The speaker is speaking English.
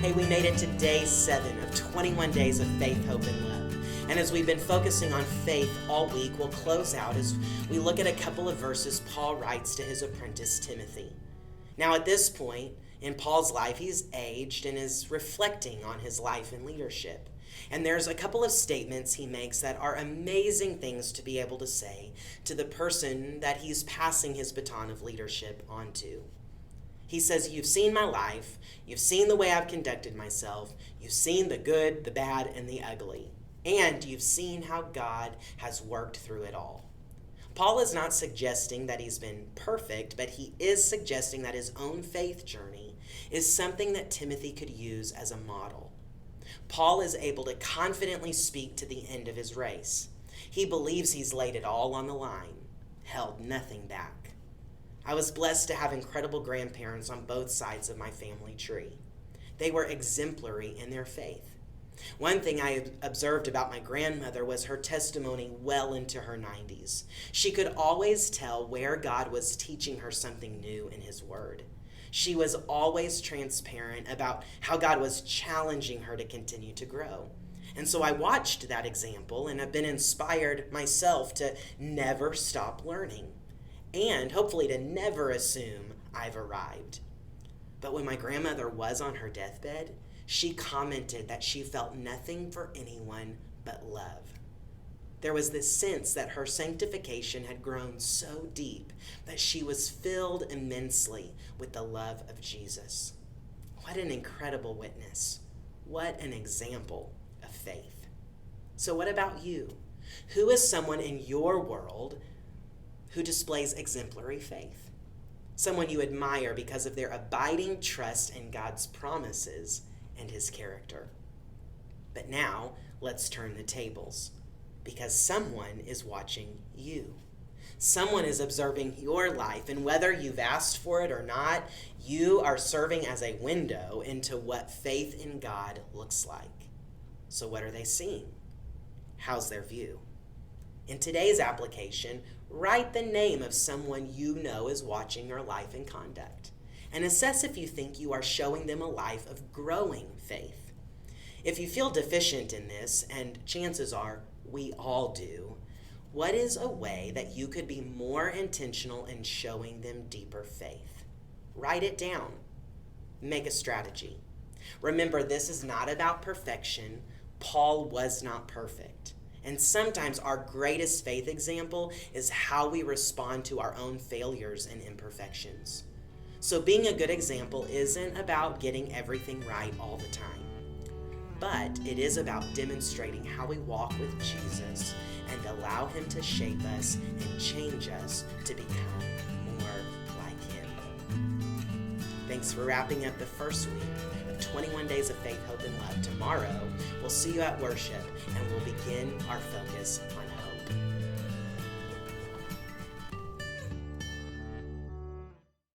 Hey, we made it to day 7 of 21 days of faith, hope, and love. And as we've been focusing on faith all week, we'll close out as we look at a couple of verses Paul writes to his apprentice Timothy. Now, at this point in Paul's life, he's aged and is reflecting on his life and leadership. And there's a couple of statements he makes that are amazing things to be able to say to the person that he's passing his baton of leadership on to. He says, "You've seen my life, you've seen the way I've conducted myself, you've seen the good, the bad, and the ugly, and you've seen how God has worked through it all." Paul is not suggesting that he's been perfect, but he is suggesting that his own faith journey is something that Timothy could use as a model. Paul is able to confidently speak to the end of his race. He believes he's laid it all on the line, held nothing back. I was blessed to have incredible grandparents on both sides of my family tree. They were exemplary in their faith. One thing I observed about my grandmother was her testimony well into her 90s. She could always tell where God was teaching her something new in His Word. She was always transparent about how God was challenging her to continue to grow. And so I watched that example and have been inspired myself to never stop learning, and hopefully to never assume I've arrived. But when my grandmother was on her deathbed, she commented that she felt nothing for anyone but love. There was this sense that her sanctification had grown so deep that she was filled immensely with the love of Jesus. What an incredible witness. What an example of faith. So what about you? Who is someone in your world who displays exemplary faith? Someone you admire because of their abiding trust in God's promises and His character. But now, let's turn the tables, because someone is watching you. Someone is observing your life, and whether you've asked for it or not, you are serving as a window into what faith in God looks like. So what are they seeing? How's their view? In today's application, write the name of someone you know is watching your life and conduct, and assess if you think you are showing them a life of growing faith. If you feel deficient in this, and chances are we all do, what is a way that you could be more intentional in showing them deeper faith? Write it down. Make a strategy. Remember, this is not about perfection. Paul was not perfect. And sometimes our greatest faith example is how we respond to our own failures and imperfections. So being a good example isn't about getting everything right all the time, but it is about demonstrating how we walk with Jesus and allow Him to shape us and change us to become more like Him. Thanks for wrapping up the first week of 21 Days of Faith, Hope, and Love. Tomorrow, we'll see you at worship, and we'll begin our focus on